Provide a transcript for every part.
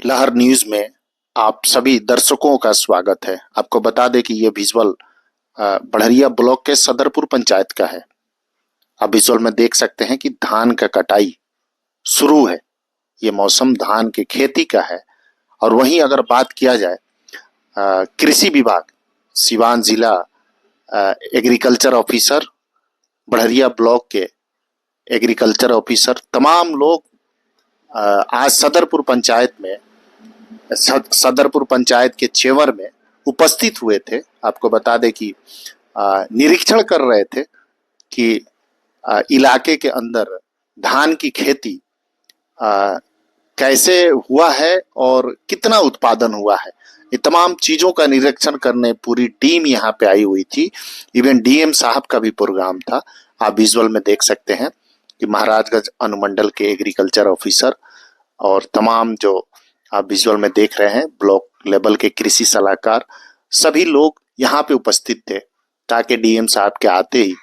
लहर न्यूज में आप सभी दर्शकों का स्वागत है। आपको बता दें कि ये विजुअल बढ़िया ब्लॉक के सदरपुर पंचायत का है। आप विजुअल में देख सकते हैं कि धान का कटाई शुरू है। ये मौसम धान की खेती का है। और वहीं अगर बात किया जाए कृषि विभाग सिवान जिला एग्रीकल्चर ऑफिसर बढ़िया ब्लॉक के एग्रीकल्चर ऑफिसर तमाम लोग आज सदरपुर पंचायत के चेवर में उपस्थित हुए थे। आपको बता दें कि निरीक्षण कर रहे थे कि इलाके के अंदर धान की खेती कैसे हुआ है और कितना उत्पादन हुआ है। ये तमाम चीजों का निरीक्षण करने पूरी टीम यहाँ पे आई हुई थी। इवन डीएम साहब का भी प्रोग्राम था। आप विजुअल में देख सकते हैं कि महाराजगंज अनुमंडल के एग्रीकल्चर ऑफिसर और तमाम जो आप विजुअल में देख रहे हैं ब्लॉक लेवल के कृषि सलाहकार सभी लोग यहाँ पे उपस्थित थे, ताकि डीएम साहब के आते ही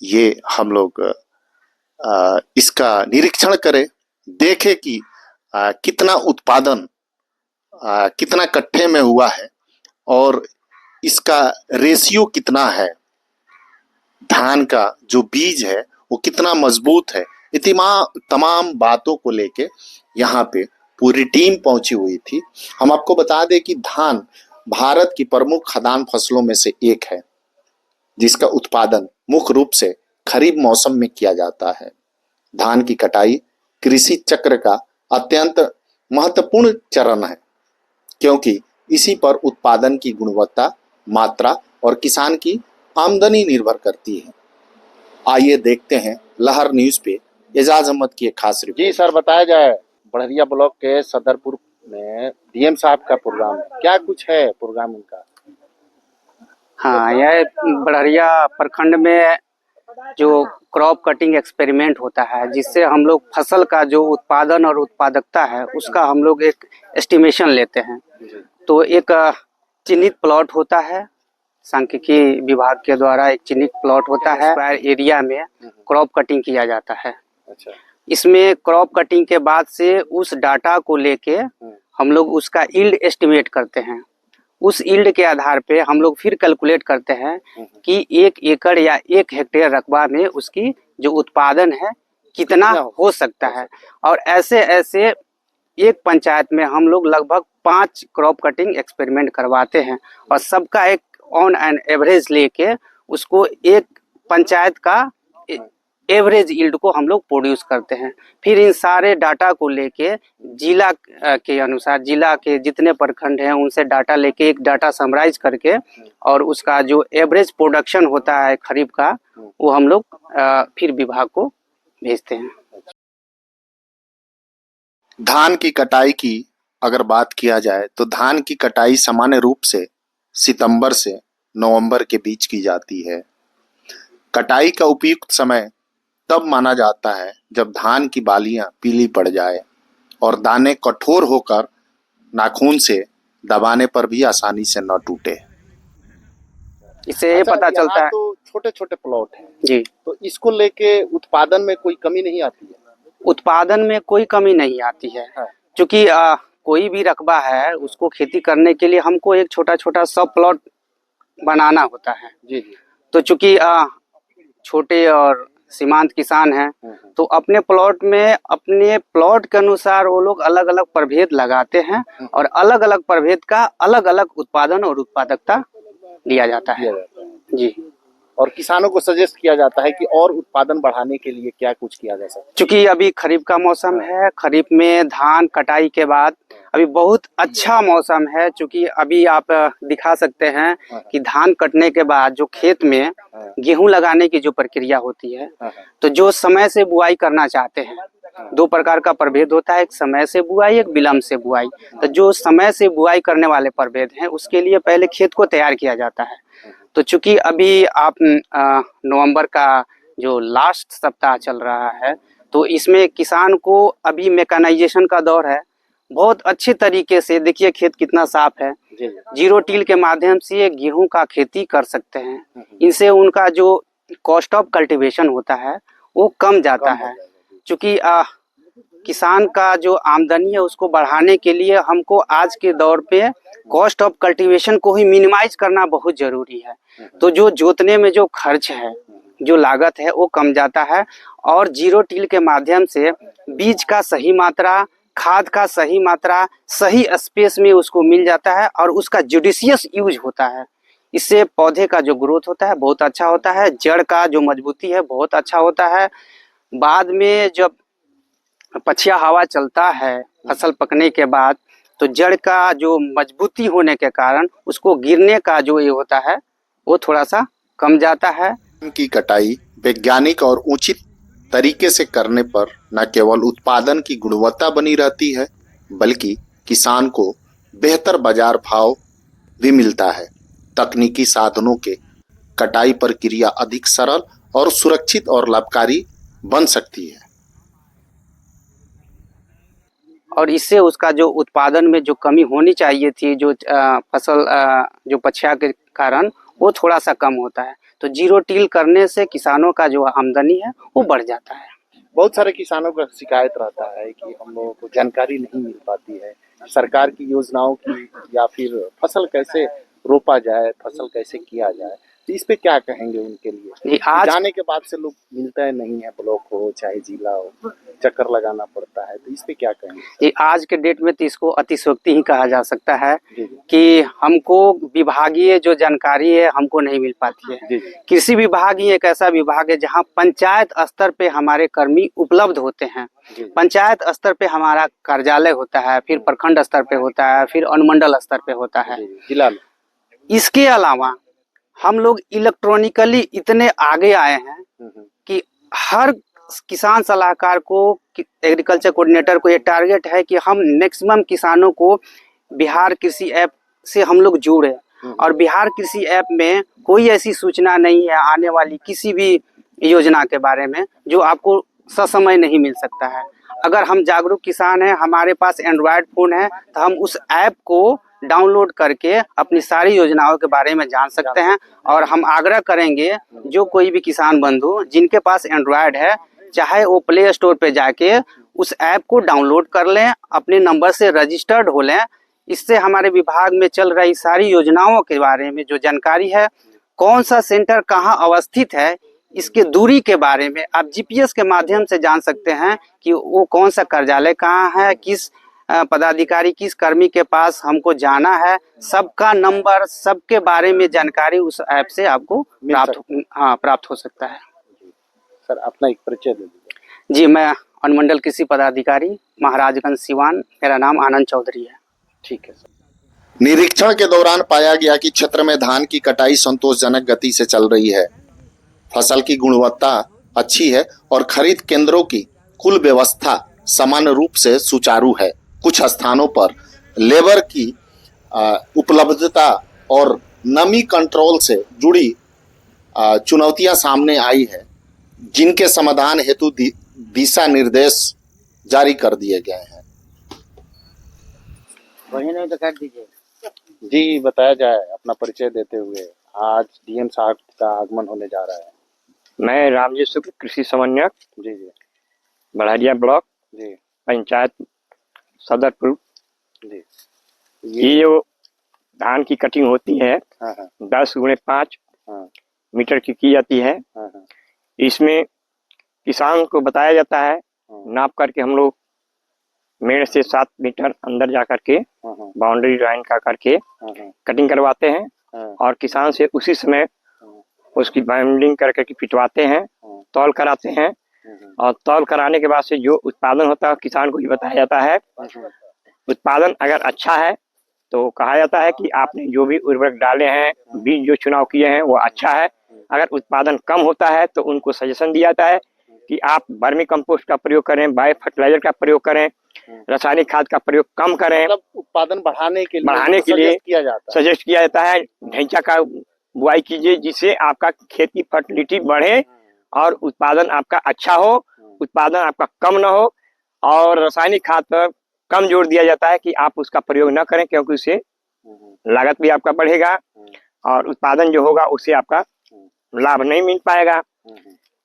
ये हम लोग इसका निरीक्षण करें, देखें कि कितना उत्पादन कितना कट्ठे में हुआ है और इसका रेशियो कितना है, धान का जो बीज है वो कितना मजबूत है। तमाम बातों को लेके यहाँ पे पूरी टीम पहुंची हुई थी। हम आपको बता दें कि धान भारत की प्रमुख खाद्यान्न फसलों में से एक है, जिसका उत्पादन मुख्य रूप से खरीफ मौसम में किया जाता है। धान की कटाई कृषि चक्र का अत्यंत महत्वपूर्ण चरण है, क्योंकि इसी पर उत्पादन की गुणवत्ता, मात्रा और किसान की आमदनी निर्भर करती है। आइए देखते हैं लहर न्यूज पे एजाज अहमद की एक खास रिपोर्ट। जी सर, बताया जाए बढ़िया ब्लॉक के सदरपुर में डीएम साहब का प्रोग्राम क्या कुछ है प्रोग्राम उनका? हाँ, यह बढ़िया प्रखंड में जो क्रॉप कटिंग एक्सपेरिमेंट होता है, जिससे हम लोग फसल का जो उत्पादन और उत्पादकता है उसका हम लोग एक एस्टिमेशन लेते हैं। तो एक चिन्हित प्लॉट होता है, सांख्यिकी विभाग के द्वारा एक चिन्हित प्लॉट होता है, स्क्वायर एरिया में क्रॉप कटिंग किया जाता है। अच्छा। इसमें क्रॉप कटिंग के बाद से उस डाटा को लेके हम लोग उसका यील्ड एस्टिमेट करते हैं। उस यील्ड के आधार पे हम लोग फिर कैलकुलेट करते हैं कि 1 एकड़ या 1 हेक्टेयर रकबा में उसकी जो उत्पादन है कितना हो सकता है। और ऐसे ऐसे एक पंचायत में हम लोग लगभग 5 क्रॉप कटिंग एक्सपेरिमेंट करवाते हैं और सबका एक ऑन एन एवरेज लेके उसको एक पंचायत का एवरेज यील्ड को हम लोग प्रोड्यूस करते हैं। फिर इन सारे डाटा को लेके जिला के अनुसार जिला के जितने प्रखंड हैं उनसे डाटा लेके एक डाटा समराइज करके और उसका जो एवरेज प्रोडक्शन होता है खरीफ का वो हम लोग फिर विभाग को भेजते हैं। धान की कटाई की अगर बात किया जाए तो धान की कटाई सामान्य रूप से सितंबर से नवंबर के बीच की जाती है। कटाई का उपयुक्त समय तब माना जाता है जब धान की बालियां पीली पड़ जाए और दाने कठोर होकर नाखून से दबाने पर भी आसानी से न टूटे। इससे ये पता चलता है। तो छोटे छोटे प्लॉट हैं जी, तो इसको लेके उत्पादन में कोई कमी नहीं आती है? उत्पादन में कोई कमी नहीं आती है। हाँ। क्योंकि कोई भी रकबा है उसको खेती करने के लिए हमको एक छोटा छोटा सब प्लॉट बनाना होता है। जी। तो चूंकि छोटे और सीमांत किसान हैं तो अपने प्लॉट में अपने प्लॉट के अनुसार वो लोग अलग अलग प्रभेद लगाते हैं और अलग अलग प्रभेद का अलग अलग उत्पादन और उत्पादकता लिया जाता है। जी। और किसानों को सजेस्ट किया जाता है कि और उत्पादन बढ़ाने के लिए क्या कुछ किया जा सकता है? क्योंकि अभी खरीफ का मौसम है, खरीफ में धान कटाई के बाद अभी बहुत अच्छा मौसम है। क्योंकि अभी आप दिखा सकते हैं कि धान कटने के बाद जो खेत में गेहूं लगाने की जो प्रक्रिया होती है, तो जो समय से बुआई करना चाहते हैं, 2 प्रकार का प्रभेद होता है, एक समय से बुआई, एक विलंब से बुआई। तो जो समय से बुआई करने वाले प्रभेद हैं उसके लिए पहले खेत को तैयार किया जाता है। तो चूंकि अभी आप नवंबर का जो लास्ट सप्ताह चल रहा है तो इसमें किसान को अभी मेकानाइजेशन का दौर है। बहुत अच्छे तरीके से देखिए खेत कितना साफ है, जीरो टिल के माध्यम से गेहूं का खेती कर सकते हैं। इनसे उनका जो कॉस्ट ऑफ कल्टीवेशन होता है वो कम जाता है। क्योंकि किसान का जो आमदनी है उसको बढ़ाने के लिए हमको आज के दौर पे कॉस्ट ऑफ कल्टीवेशन को ही मिनिमाइज करना बहुत जरूरी है। तो जो जोतने में जो खर्च है, जो लागत है वो कम जाता है और जीरो टिल के माध्यम से बीज का सही मात्रा, खाद का सही मात्रा सही स्पेस में उसको मिल जाता है और उसका जुडिशियस यूज होता है। इससे पौधे का जो ग्रोथ होता है बहुत अच्छा होता है, जड़ का जो मजबूती है बहुत अच्छा होता है। बाद में जब पछिया हवा चलता है फसल पकने के बाद, तो जड़ का जो मजबूती होने के कारण उसको गिरने का जो ये होता है वो थोड़ा सा कम जाता है। की कटाई वैज्ञानिक और उचित तरीके से करने पर न केवल उत्पादन की गुणवत्ता बनी रहती है, बल्कि किसान को बेहतर बाजार भाव भी मिलता है। तकनीकी साधनों के कटाई प्रक्रिया अधिक सरल और सुरक्षित और लाभकारी बन सकती है। और इससे उसका जो उत्पादन में जो कमी होनी चाहिए थी, जो फसल जो पछिया के कारण, वो थोड़ा सा कम होता है। तो जीरो टिल करने से किसानों का जो आमदनी है वो बढ़ जाता है। बहुत सारे किसानों का शिकायत रहता है कि हम लोगों को जानकारी नहीं मिल पाती है सरकार की योजनाओं की, या फिर फसल कैसे रोपा जाए, फसल कैसे किया जाए। तो इस पे क्या कहेंगे उनके लिए? आज जाने के बाद से लोग मिलता है नहीं है, ब्लॉक हो चाहे जिला हो, चक्कर लगाना पड़ता है। तो इस पे क्या कहेंगे? ये आज के डेट में तो इसको अतिशयोक्ति ही कहा जा सकता है जी। कि हमको विभागीय जो जानकारी है हमको नहीं मिल पाती है। जी। कृषि विभाग ही एक ऐसा विभाग है जहाँ पंचायत स्तर पे हमारे कर्मी उपलब्ध होते हैं। पंचायत स्तर पे हमारा कार्यालय होता है, फिर प्रखंड स्तर पे होता है, फिर अनुमंडल स्तर पे होता है, जिला में। इसके अलावा हम लोग इलेक्ट्रॉनिकली इतने आगे आए हैं कि हर किसान सलाहकार को, एग्रीकल्चर कोऑर्डिनेटर को ये टारगेट है कि हम मैक्सिमम किसानों को बिहार कृषि ऐप से हम लोग जोड़े। और बिहार कृषि ऐप में कोई ऐसी सूचना नहीं है आने वाली किसी भी योजना के बारे में जो आपको ससमय नहीं मिल सकता है। अगर हम जागरूक किसान हैं, हमारे पास एंड्रॉयड फोन है, तो हम उस ऐप को डाउनलोड करके अपनी सारी योजनाओं के बारे में जान सकते हैं। और हम आग्रह करेंगे जो कोई भी किसान बंधु जिनके पास एंड्रॉयड है, चाहे वो प्ले स्टोर पे जाके उस ऐप को डाउनलोड कर लें, अपने नंबर से रजिस्टर्ड हो लें। इससे हमारे विभाग में चल रही सारी योजनाओं के बारे में जो जानकारी है, कौन सा सेंटर कहाँ अवस्थित है, इसके दूरी के बारे में आप जीपीएस के माध्यम से जान सकते हैं कि वो कौन सा कार्यालय कहाँ है, किस पदाधिकारी, किस कर्मी के पास हमको जाना है। सबका नंबर, सबके बारे में जानकारी उस ऐप से आपको प्राप्त हो सकता है। सर, अपना एक परिचय दे दीजिए। जी, मैं अनुमंडल कृषि पदाधिकारी महाराजगंज सिवान, मेरा नाम आनंद चौधरी है। ठीक है सर। निरीक्षण के दौरान पाया गया कि क्षेत्र में धान की कटाई संतोषजनक गति से चल रही है, फसल की गुणवत्ता अच्छी है और खरीद केंद्रों की कुल व्यवस्था सामान्य रूप से सुचारू है। कुछ स्थानों पर लेबर की उपलब्धता और नमी कंट्रोल से जुड़ी चुनौतियां सामने आई है, जिनके समाधान हेतु दिशा निर्देश जारी कर दिए गए हैं। वही नहीं तो कर दीजिए। जी, बताया जाए अपना परिचय देते हुए। आज डीएम साहब का आगमन होने जा रहा है। मैं रामजी शुक्ल, कृषि समन्वयक, जी जी, बढ़हरिया ब्लॉक, जी पंचायत सदरपुर। जी। ये जो धान की कटिंग होती है, हाँ हाँ 10x5 हाँ मीटर की जाती है। हाँ हाँ। इसमें किसान को बताया जाता है, नाप करके हम लोग मेड़ से 7 मीटर अंदर जा करके बाउंड्री लाइन का करके कटिंग करवाते हैं और किसान से उसी समय उसकी बाइंडिंग करके पिटवाते हैं, तौल कराते हैं। और तौल कराने के बाद से जो उत्पादन होता है किसान को ये बताया जाता है। उत्पादन अगर अच्छा है तो कहा जाता है कि आपने जो भी उर्वरक डाले हैं, बीज जो चुनाव किए हैं वो अच्छा है। अगर उत्पादन कम होता है तो उनको सजेशन दिया जाता है कि आप वर्मी कंपोस्ट का प्रयोग करें, बायो फर्टिलाइजर का प्रयोग करें, रासायनिक खाद का प्रयोग कम करें। मतलब उत्पादन बढ़ाने के लिए सजेस्ट किया जाता है। ढैंचा का बुआई कीजिए जिससे आपका खेत की फर्टिलिटी बढ़े और उत्पादन आपका अच्छा हो, उत्पादन आपका कम ना हो। और रासायनिक खाद पर कम जोर दिया जाता है कि आप उसका प्रयोग न करें, क्योंकि उससे लागत भी आपका बढ़ेगा और उत्पादन जो होगा उससे आपका लाभ नहीं मिल पाएगा।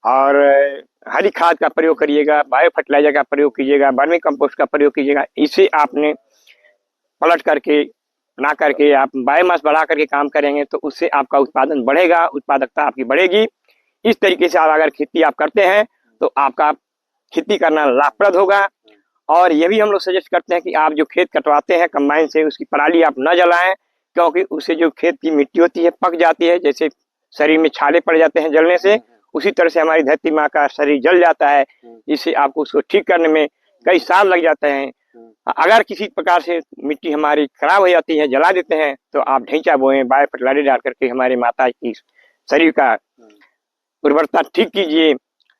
और हरी खाद का प्रयोग करिएगा, बायो फर्टिलाइजर का प्रयोग कीजिएगा, वर्मी कंपोस्ट का प्रयोग कीजिएगा। इसे आपने पलट करके ना करके आप बायोमास बढ़ा करके काम करेंगे तो उससे आपका उत्पादन बढ़ेगा, उत्पादकता आपकी बढ़ेगी। इस तरीके से आप अगर खेती आप करते हैं तो आपका खेती करना लाभप्रद होगा। और ये भी हम लोग सजेस्ट करते हैं कि आप जो खेत कटवाते हैं कंबाइन से, उसकी पराली आप न जलाएं, क्योंकि उससे जो खेत की मिट्टी होती है पक जाती है, जैसे शरीर में छाले पड़ जाते हैं जलने से, उसी तरह से हमारी धरती माँ का शरीर जल जाता है, जिससे आपको उसको ठीक करने में कई साल लग जाते हैं। अगर किसी प्रकार से मिट्टी हमारी खराब हो जाती है, जला देते हैं, तो आप ढैंचा बोएं, बायो फर्टिलाइजर डाल करके हमारे माता की शरीर का उर्वरता ठीक कीजिए।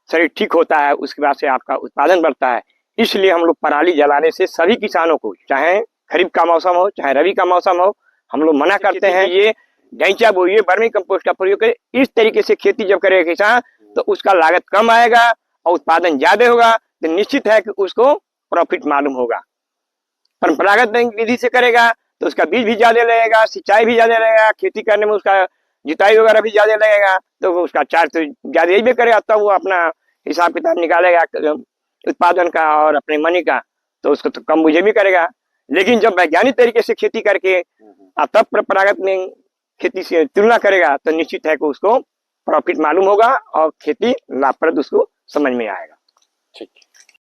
शरीर ठीक होता है, उसके बाद से आपका उत्पादन बढ़ता है। इसलिए हम लोग पराली जलाने से सभी किसानों को, चाहे खरीफ का मौसम हो चाहे रबी का मौसम हो, हम लोग मना करते हैं। ये ढैंचा बोइए, वर्मी कंपोस्ट का प्रयोग करें। इस तरीके से खेती जब करेगा किसान तो उसका लागत कम आएगा और उत्पादन ज्यादा होगा, तो निश्चित है कि उसको प्रॉफिट मालूम होगा। परंपरागत विधि से करेगा तो उसका बीज भी ज्यादा लगेगा, सिंचाई भी ज्यादा लगेगा, खेती करने में उसका जुताई वगैरह भी ज्यादा लगेगा, तो उसका चार्ज तो ज्यादा ही करेगा, तब वो अपना हिसाब किताब निकालेगा उत्पादन का और अपने मनी का, तो उसको तो कम मुझे भी करेगा। लेकिन जब वैज्ञानिक तरीके से खेती करके तब परंपरागत में खेती से तुलना करेगा तो निश्चित है कि उसको प्रॉफिट मालूम होगा और खेती लाभप्रद उसको समझ में आएगा। ठीक।